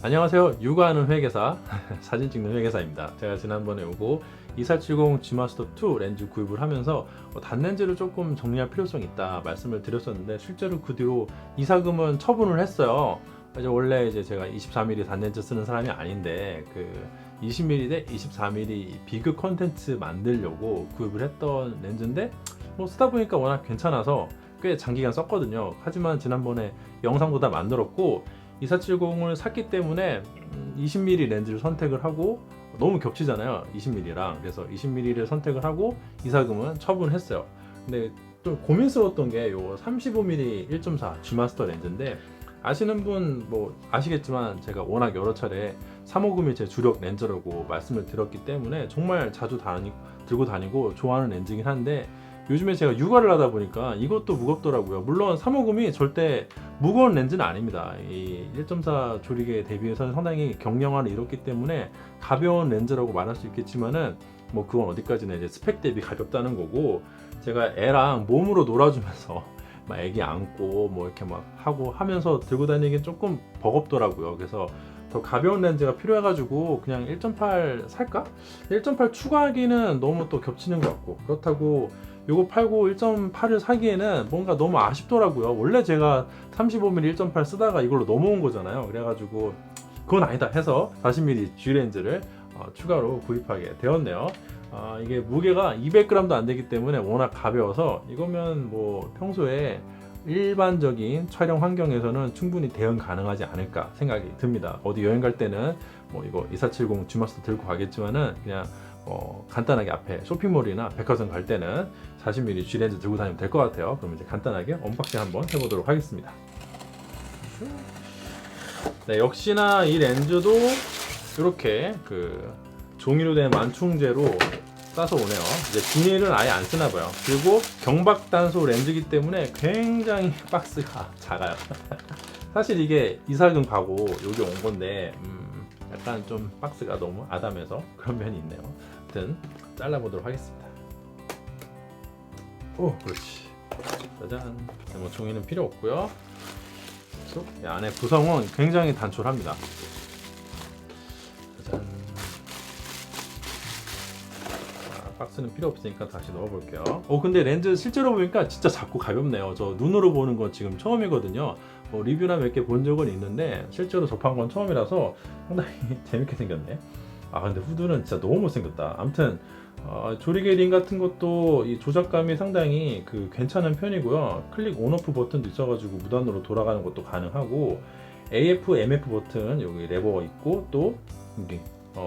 안녕하세요. 육아하는 회계사 사진 찍는 회계사입니다. 제가 지난번에 요거 2470 G마스터 2 렌즈 구입을 하면서 단렌즈를 조금 정리할 필요성이 있다 말씀을 드렸었는데, 실제로 그 뒤로 이사금은 처분을 했어요. 원래 제가 24mm 단렌즈 쓰는 사람이 아닌데, 그 20mm 대 24mm 비교 컨텐츠 만들려고 구입을 했던 렌즈인데, 쓰다 보니까 워낙 괜찮아서 꽤 장기간 썼거든요. 하지만 지난번에 영상도 다 만들었고 2470을 샀기 때문에 20mm 렌즈를 선택을 하고, 너무 겹치잖아요 20mm랑. 그래서 20mm를 선택을 하고 이사금은 처분했어요. 근데 좀 고민스러웠던 게 요 35mm 1.4 G마스터 렌즈인데, 아시는 분 아시겠지만 제가 워낙 여러 차례 350이 제 주력 렌즈라고 말씀을 드렸기 때문에 정말 자주 들고 다니고 좋아하는 렌즈긴 한데, 요즘에 제가 육아를 하다 보니까 이것도 무겁더라고요. 물론 350이 절대 무거운 렌즈는 아닙니다. 이 1.4 조리개에 대비해서는 상당히 경량화를 이뤘기 때문에 가벼운 렌즈라고 말할 수 있겠지만은, 그건 어디까지나 이제 스펙 대비 가볍다는 거고, 제가 애랑 몸으로 놀아주면서 막 애기 안고 이렇게 막 하고 하면서 들고 다니기 조금 버겁더라고요. 그래서 더 가벼운 렌즈가 필요해가지고 그냥 1.8 살까? 1.8 추가하기는 너무 또 겹치는 것 같고, 그렇다고 요거 팔고 1.8을 사기에는 뭔가 너무 아쉽더라고요. 원래 제가 35mm 1.8 쓰다가 이걸로 넘어온 거잖아요. 그래가지고 그건 아니다 해서 40mm G 렌즈를 추가로 구입하게 되었네요. 이게 무게가 200g도 안 되기 때문에 워낙 가벼워서, 이거면 평소에 일반적인 촬영 환경에서는 충분히 대응 가능하지 않을까 생각이 듭니다. 어디 여행 갈 때는 이거 2470 G마스터 들고 가겠지만은, 그냥 간단하게 앞에 쇼핑몰이나 백화점 갈 때는 40mm G 렌즈 들고 다니면 될 것 같아요. 그럼 이제 간단하게 언박싱 한번 해보도록 하겠습니다. 네, 역시나 이 렌즈도 이렇게 그 종이로 된 완충제로 싸서 오네요. 이제 비닐은 아예 안 쓰나 봐요. 그리고 경박 단소 렌즈이기 때문에 굉장히 박스가 작아요. 사실 이게 이사금 가고 여기 온 건데, 약간 좀 박스가 너무 아담해서 그런 면이 있네요. 아무튼 잘라보도록 하겠습니다. 오, 그렇지. 짜잔. 종이는 필요 없고요. 이 안에 구성은 굉장히 단촐합니다. 짜잔. 박스는 필요 없으니까 다시 넣어볼게요. 근데 렌즈 실제로 보니까 진짜 작고 가볍네요. 저 눈으로 보는 건 지금 처음이거든요. 리뷰나 몇 개 본 적은 있는데 실제로 접한 건 처음이라서 상당히 재밌게 생겼네. 근데 후드는 진짜 너무 못생겼다. 아무튼 조리개 링 같은 것도 이 조작감이 상당히 괜찮은 편이고요. 클릭 온오프 버튼도 있어가지고 무단으로 돌아가는 것도 가능하고, AF, MF 버튼 여기 레버가 있고, 또 여기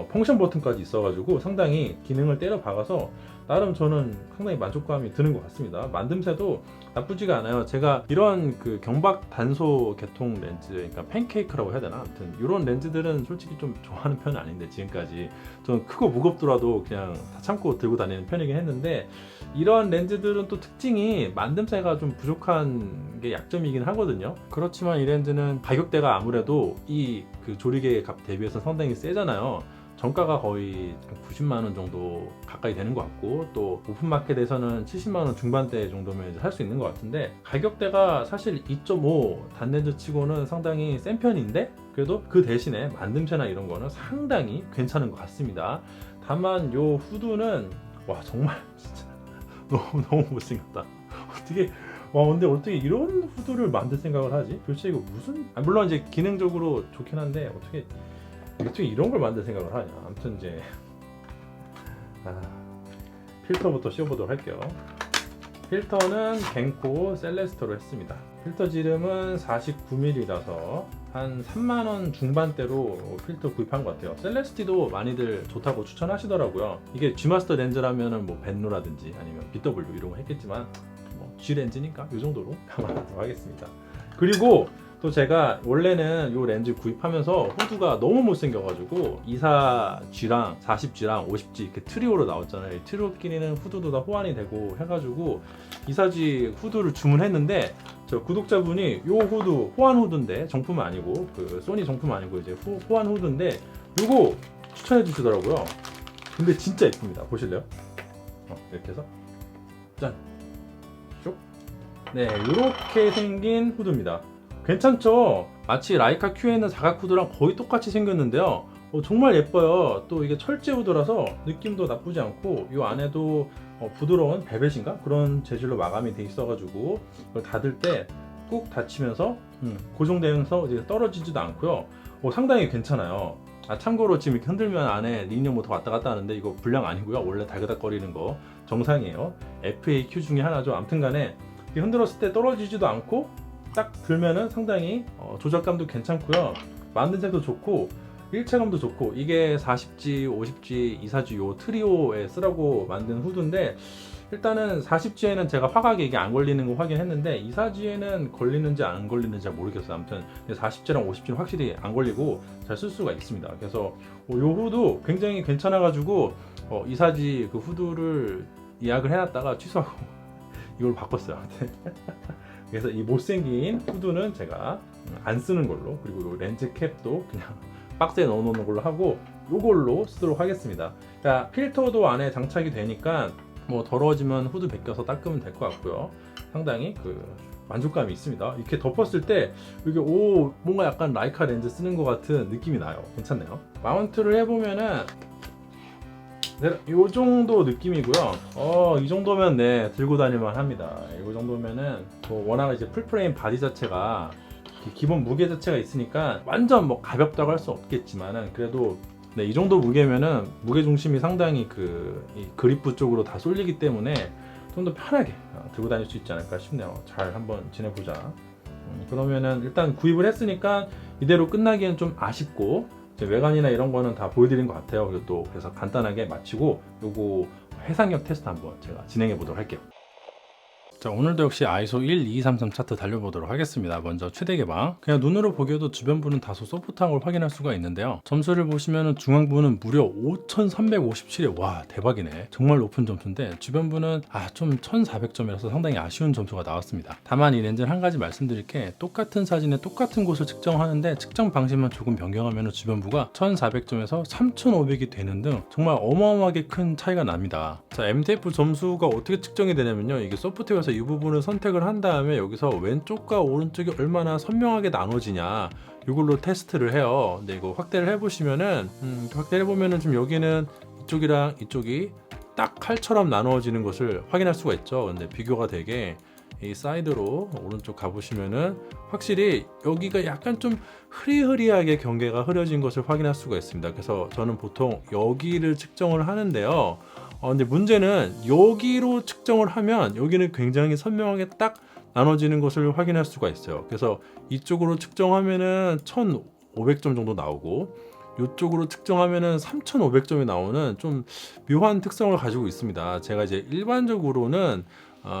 펑션 버튼까지 있어가지고 상당히 기능을 때려 박아서 나름 저는 상당히 만족감이 드는 것 같습니다. 만듦새도 나쁘지가 않아요. 제가 이런 경박 단소 계통 렌즈, 그러니까 팬케이크라고 해야 되나? 아무튼 이런 렌즈들은 솔직히 좀 좋아하는 편은 아닌데, 지금까지 저는 크고 무겁더라도 그냥 다 참고 들고 다니는 편이긴 했는데, 이런 렌즈들은 또 특징이 만듦새가 좀 부족한 게 약점이긴 하거든요. 그렇지만 이 렌즈는 가격대가 아무래도 이 조리개 값 대비해서 상당히 세잖아요. 정가가 거의 90만원 정도 가까이 되는 것 같고, 또 오픈마켓에서는 70만원 중반대 정도면 살 수 있는 것 같은데, 가격대가 사실 2.5 단렌즈 치고는 상당히 센 편인데, 그래도 그 대신에 만듦새나 이런 거는 상당히 괜찮은 것 같습니다. 다만 요 후드는 정말 진짜 너무 못생겼다. 근데 어떻게 이런 후드를 만들 생각을 하지? 도대체 이거 무슨, 물론 이제 기능적으로 좋긴 한데 어떻게 이런 걸 만들 생각을 하냐. 아무튼 이제 필터부터 씌워보도록 할게요. 필터는 겐코 셀레스터로 했습니다. 필터 지름은 49mm라서 한 3만원 중반대로 필터 구입한 것 같아요. 셀레스티도 많이들 좋다고 추천하시더라고요. 이게 G마스터 렌즈라면은 벤노라든지 아니면 BW 이런 거 했겠지만, G 렌즈니까 이 정도로 감안하도록 하겠습니다. 그리고 또 제가 원래는 이 렌즈 구입하면서 후드가 너무 못생겨가지고 24G랑 40G랑 50G 이렇게 트리오로 나왔잖아요. 이 트리오끼리는 후드도 다 호환이 되고 해가지고 24G 후드를 주문했는데, 저 구독자분이 요 후드 호환 후드인데, 정품은 아니고 소니 정품 아니고 이제 호환 후드인데 요거 추천해 주시더라고요. 근데 진짜 예쁩니다. 보실래요? 이렇게 해서 짠! 네, 이렇게 생긴 후드입니다. 괜찮죠? 마치 라이카 Q에 있는 사각 후드랑 거의 똑같이 생겼는데요. 정말 예뻐요. 또 이게 철제 후드라서 느낌도 나쁘지 않고 이 안에도 부드러운 벨벳인가? 그런 재질로 마감이 돼 있어가지고 이걸 닫을 때 꾹 닫히면서 고정되면서 이제 떨어지지도 않고요. 상당히 괜찮아요. 참고로 지금 이렇게 흔들면 안에 리니어 모터 왔다 갔다 하는데 이거 불량 아니고요. 원래 달그닥거리는 거 정상이에요. FAQ 중에 하나죠. 아무튼간에 흔들었을 때 떨어지지도 않고 딱 들면은 상당히 조작감도 괜찮고요. 만든 색도 좋고 일체감도 좋고, 이게 40G, 50G, 24G 요 트리오에 쓰라고 만든 후드인데 일단은 40G에는 제가 화각에 이게 안 걸리는 거 확인했는데 24G에는 걸리는지 안 걸리는지 잘 모르겠어요. 아무튼 40G랑 50G는 확실히 안 걸리고 잘 쓸 수가 있습니다. 그래서 요 후드 굉장히 괜찮아가지고 24G 그 후드를 예약을 해놨다가 취소하고 이걸 바꿨어요. 그래서 이 못생긴 후드는 제가 안 쓰는 걸로, 그리고 렌즈 캡도 그냥 박스에 넣어놓는 걸로 하고 이걸로 쓰도록 하겠습니다. 자, 필터도 안에 장착이 되니까 뭐 더러워지면 후드 벗겨서 닦으면 될 것 같고요. 상당히 그 만족감이 있습니다. 이렇게 덮었을 때 이게 뭔가 약간 라이카 렌즈 쓰는 것 같은 느낌이 나요. 괜찮네요. 마운트를 해보면은 이 정도 느낌이고요. 이 정도면 들고 다닐만 합니다. 이 정도면은 워낙 이제 풀프레임 바디 자체가 기본 무게 자체가 있으니까 완전 뭐 가볍다고 할 수 없겠지만은 그래도 이 정도 무게면은 무게 중심이 상당히 이 그립부 쪽으로 다 쏠리기 때문에 좀 더 편하게 들고 다닐 수 있지 않을까 싶네요. 잘 한번 지내보자. 그러면은 일단 구입을 했으니까 이대로 끝나기엔 좀 아쉽고, 외관이나 이런 거는 다 보여드린 것 같아요. 그래서 간단하게 마치고 요거 해상력 테스트 한번 제가 진행해 보도록 할게요. 자, 오늘도 역시 ISO 12233 차트 달려보도록 하겠습니다. 먼저 최대 개방. 그냥 눈으로 보기에도 주변부는 다소 소프트한 걸 확인할 수가 있는데요. 점수를 보시면은 중앙부는 무려 5357에 와, 대박이네. 정말 높은 점수인데 주변부는 좀 1400점이라서 상당히 아쉬운 점수가 나왔습니다. 다만 이 렌즈는 한 가지 말씀드릴 게, 똑같은 사진에 똑같은 곳을 측정하는데 측정 방식만 조금 변경하면 주변부가 1400점에서 3500이 되는 등 정말 어마어마하게 큰 차이가 납니다. 자, MTF 점수가 어떻게 측정이 되냐면요. 이게 소프트웨어에서 이 부분을 선택을 한 다음에 여기서 왼쪽과 오른쪽이 얼마나 선명하게 나눠지냐 이걸로 테스트를 해요. 근데 이거 확대를 해보시면은 확대를 해보면은 좀 여기는 이쪽이랑 이쪽이 딱 칼처럼 나누어지는 것을 확인할 수가 있죠. 근데 비교가 되게 이 사이드로 오른쪽 가보시면은 확실히 여기가 약간 좀 흐리흐리하게 경계가 흐려진 것을 확인할 수가 있습니다. 그래서 저는 보통 여기를 측정을 하는데요. 근데 문제는 여기로 측정을 하면 여기는 굉장히 선명하게 딱 나눠지는 것을 확인할 수가 있어요. 그래서 이쪽으로 측정하면은 1500점 정도 나오고, 이쪽으로 측정하면은 3500점이 나오는 좀 묘한 특성을 가지고 있습니다. 제가 이제 일반적으로는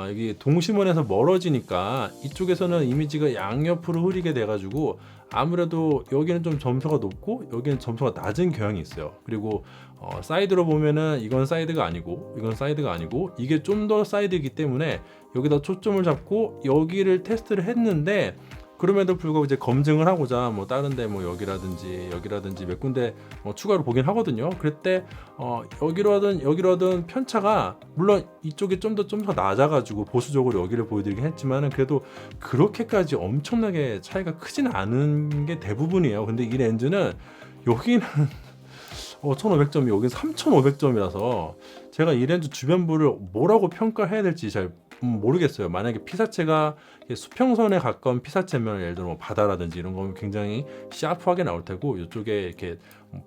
여기 동심원에서 멀어지니까 이쪽에서는 이미지가 양옆으로 흐리게 돼가지고 아무래도 여기는 좀 점수가 높고 여기는 점수가 낮은 경향이 있어요. 그리고 사이드로 보면은 이건 사이드가 아니고 이건 사이드가 아니고 이게 좀 더 사이드이기 때문에 여기다 초점을 잡고 여기를 테스트를 했는데, 그럼에도 불구하고 이제 검증을 하고자 뭐 다른데 뭐 여기라든지 몇 군데 추가로 보긴 하거든요. 그때 여기로 하든 편차가 물론 이쪽이 좀 더 낮아가지고 보수적으로 여기를 보여드리긴 했지만은 그래도 그렇게까지 엄청나게 차이가 크지는 않은 게 대부분이에요. 근데 이 렌즈는 여기는 1500점이 여기는 3500점이라서 제가 이 렌즈 주변부를 뭐라고 평가해야 될지 잘 모르겠어요. 만약에 피사체가 수평선에 가까운 피사체면 예를 들어 뭐 바다라든지 이런 거면 굉장히 샤프하게 나올 테고, 이쪽에 이렇게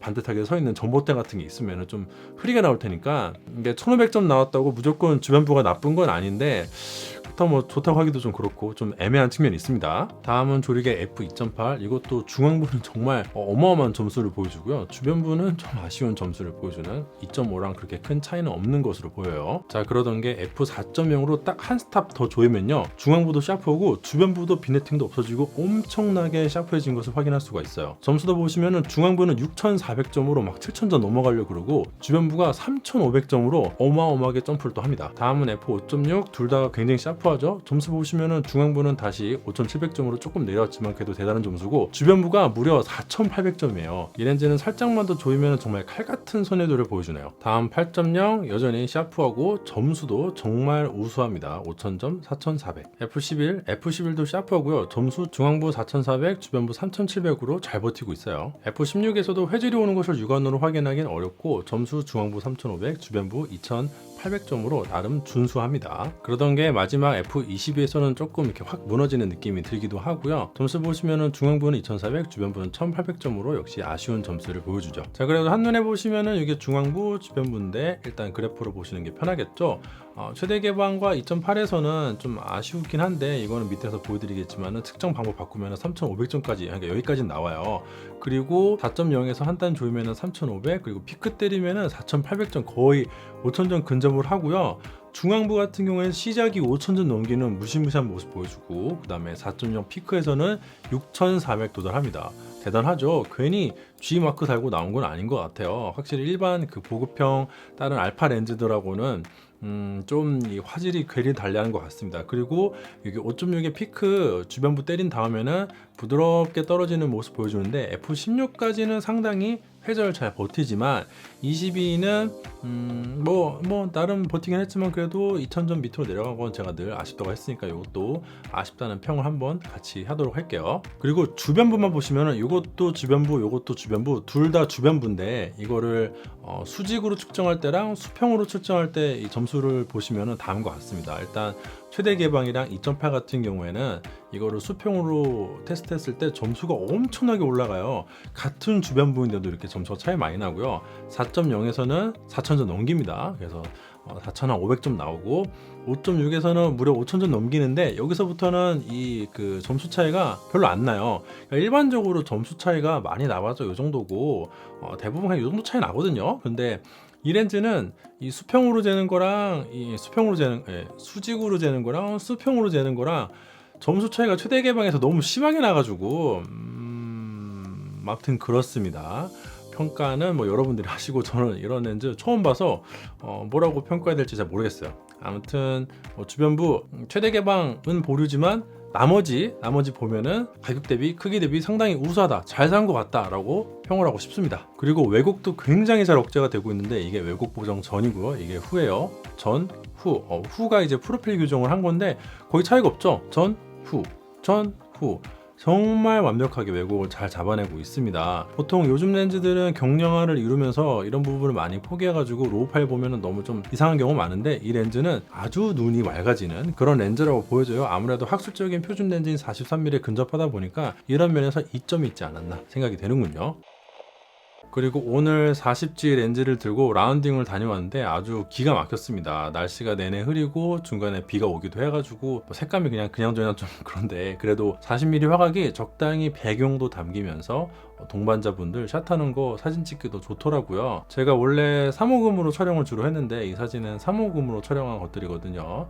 반듯하게 서 있는 전봇대 같은 게 있으면 좀 흐리게 나올 테니까 이게 1500점 나왔다고 무조건 주변부가 나쁜 건 아닌데 그렇다고 뭐 좋다고 하기도 좀 그렇고 좀 애매한 측면이 있습니다. 다음은 조리개 F2.8. 이것도 중앙부는 정말 어마어마한 점수를 보여주고요. 주변부는 좀 아쉬운 점수를 보여주는 2.5랑 그렇게 큰 차이는 없는 것으로 보여요. 자, 그러던 게 F4.0으로 딱 한 스탑 더 조이면요, 중앙부도 샤프하고 주변부도 비네팅도 없어지고 엄청나게 샤프해진 것을 확인할 수가 있어요. 점수도 보시면은 중앙부는 6400점으로 막 7000점 넘어가려고 그러고 주변부가 3500점으로 어마어마하게 점프를 또 합니다. 다음은 F5.6. 둘 다 굉장히 샤프하죠. 점수 보시면은 중앙부는 다시 5700점으로 조금 내려왔지만 그래도 대단한 점수고, 주변부가 무려 4800점이에요. 이 렌즈는 살짝만 더 조이면 정말 칼같은 손해도를 보여주네요. 다음 8.0. 여전히 샤프하고 점수도 정말 우수합니다. 5000점, 4400. F11. F11도 샤프하고요. 점수 중앙부 4400, 주변부 3700으로 잘 버티고 있어요. F16에서도 회질이 오는 것을 육안으로 확인하기는 어렵고 점수 중앙부 3500, 주변부 2800점으로 나름 준수합니다. 그러던 게 마지막 F22에서는 조금 이렇게 확 무너지는 느낌이 들기도 하고요. 점수 보시면은 중앙부는 2400, 주변부는 1800점으로 역시 아쉬운 점수를 보여주죠. 자, 그래도 한눈에 보시면은 이게 중앙부, 주변부인데 일단 그래프로 보시는 게 편하겠죠. 최대 개방과 2.8에서는 좀 아쉬우긴 한데 이거는 밑에서 보여드리겠지만은 측정 방법 바꾸면 3,500점까지, 그러니까 여기까지 나와요. 그리고 4.0에서 한 단 조이면 3,500, 그리고 피크 때리면 4,800점, 거의 5,000점 근접을 하고요. 중앙부 같은 경우에는 시작이 5,000점 넘기는 무시무시한 모습 보여주고, 그 다음에 4.0 피크에서는 6,400 도달합니다. 대단하죠. 괜히 G 마크 달고 나온 건 아닌 것 같아요. 확실히 일반 그 보급형 다른 알파 렌즈들하고는 좀 이 화질이 괴리 달리하는 것 같습니다. 그리고 이게 5.6의 피크 주변부 때린 다음에는 부드럽게 떨어지는 모습 보여주는데 F16까지는 상당히 회절 잘 버티지만 22는 뭐 나름 버티긴 했지만 그래도 2000점 밑으로 내려간 건 제가 늘 아쉽다고 했으니까 이것도 아쉽다는 평을 한번 같이 하도록 할게요. 그리고 주변부만 보시면은 이것도 주변부, 이것도 주변부, 둘 다 주변부인데 이거를 수직으로 측정할 때랑 수평으로 측정할 때 이 점수를 보시면은 다음과 같습니다. 일단 최대 개방이랑 2.8 같은 경우에는 이거를 수평으로 테스트했을 때 점수가 엄청나게 올라가요. 같은 주변부인데도 이렇게 점수가 차이 많이 나고요. 4.0에서는 4,000점 넘깁니다. 그래서 4,500점 나오고 5.6에서는 무려 5,000점 넘기는데 여기서부터는 이 그 점수 차이가 별로 안 나요. 그러니까 일반적으로 점수 차이가 많이 나봐서 이 정도고 대부분 그냥 이 정도 차이 나거든요. 근데 이 렌즈는 이 수평으로 재는 거랑 이 수평으로 재는 수직으로 재는 거랑 수평으로 재는 거랑 점수 차이가 최대 개방에서 너무 심하게 나가지고 아무튼 그렇습니다. 평가는 뭐 여러분들이 하시고 저는 이런 렌즈 처음 봐서 뭐라고 평가해야 될지 잘 모르겠어요. 아무튼 주변부 최대 개방은 보류지만 나머지 보면은 가격 대비 크기 대비 상당히 우수하다, 잘 산 것 같다 라고 평을 하고 싶습니다. 그리고 왜곡도 굉장히 잘 억제가 되고 있는데 이게 왜곡 보정 전이고요, 이게 후예요. 전, 후. 후가 이제 프로필 규정을 한 건데 거의 차이가 없죠. 전, 후, 전, 후. 정말 완벽하게 왜곡을 잘 잡아내고 있습니다. 보통 요즘 렌즈들은 경량화를 이루면서 이런 부분을 많이 포기해가지고 로우 파일 보면 너무 좀 이상한 경우 많은데 이 렌즈는 아주 눈이 맑아지는 그런 렌즈라고 보여져요. 아무래도 학술적인 표준 렌즈인 43mm에 근접하다 보니까 이런 면에서 이점이 있지 않았나 생각이 되는군요. 그리고 오늘 40G 렌즈를 들고 라운딩을 다녀왔는데 아주 기가 막혔습니다. 날씨가 내내 흐리고 중간에 비가 오기도 해가지고 색감이 그냥저냥 좀 그런데 그래도 40mm 화각이 적당히 배경도 담기면서 동반자분들 샷하는 거 사진 찍기도 좋더라고요. 제가 원래 3호금으로 촬영을 주로 했는데 이 사진은 3호금으로 촬영한 것들이거든요.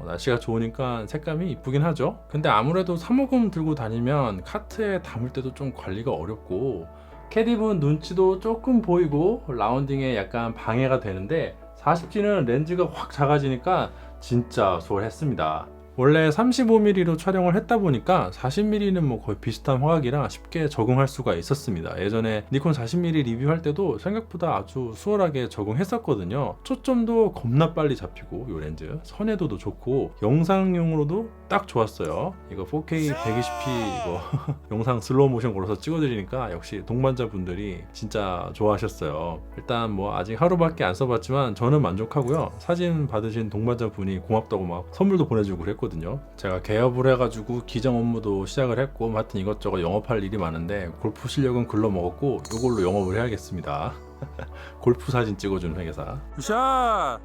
날씨가 좋으니까 색감이 이쁘긴 하죠. 근데 아무래도 3호금 들고 다니면 카트에 담을 때도 좀 관리가 어렵고 캐디분 눈치도 조금 보이고 라운딩에 약간 방해가 되는데 40G는 렌즈가 확 작아지니까 진짜 수월했습니다. 원래 35mm로 촬영을 했다 보니까 40mm는 뭐 거의 비슷한 화각이라 쉽게 적응할 수가 있었습니다. 예전에 니콘 40mm 리뷰할 때도 생각보다 아주 수월하게 적응했었거든요. 초점도 겁나 빨리 잡히고 이 렌즈 선회도도 좋고 영상용으로도 딱 좋았어요. 이거 4K 120p 이거 영상 슬로우 모션 걸어서 찍어드리니까 역시 동반자분들이 진짜 좋아하셨어요. 일단 뭐 아직 하루밖에 안 써봤지만 저는 만족하고요. 사진 받으신 동반자분이 고맙다고 막 선물도 보내주고 그랬고 제가 개업을 해가지고 기장 업무도 시작을 했고 하여튼 이것저것 영업할 일이 많은데 골프 실력은 글러먹었고 이걸로 영업을 해야겠습니다. 골프 사진 찍어주는 회계사. 샷!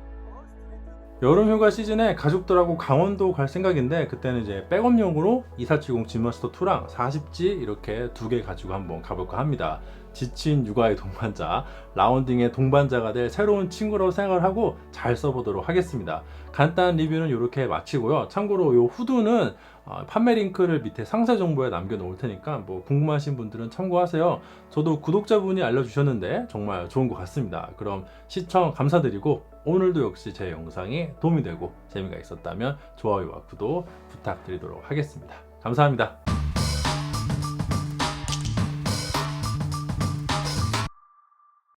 여름 휴가 시즌에 가족들하고 강원도 갈 생각인데 그때는 이제 백업용으로 2470 G마스터 2랑 40G 이렇게 두 개 가지고 한번 가볼까 합니다. 지친 육아의 동반자, 라운딩의 동반자가 될 새로운 친구라고 생각을 하고 잘 써보도록 하겠습니다. 간단한 리뷰는 이렇게 마치고요. 참고로 이 후드는 판매 링크를 밑에 상세 정보에 남겨놓을 테니까 뭐 궁금하신 분들은 참고하세요. 저도 구독자분이 알려주셨는데 정말 좋은 것 같습니다. 그럼 시청 감사드리고 오늘도 역시 제 영상이 도움이 되고 재미가 있었다면 좋아요와 구독 부탁드리도록 하겠습니다. 감사합니다.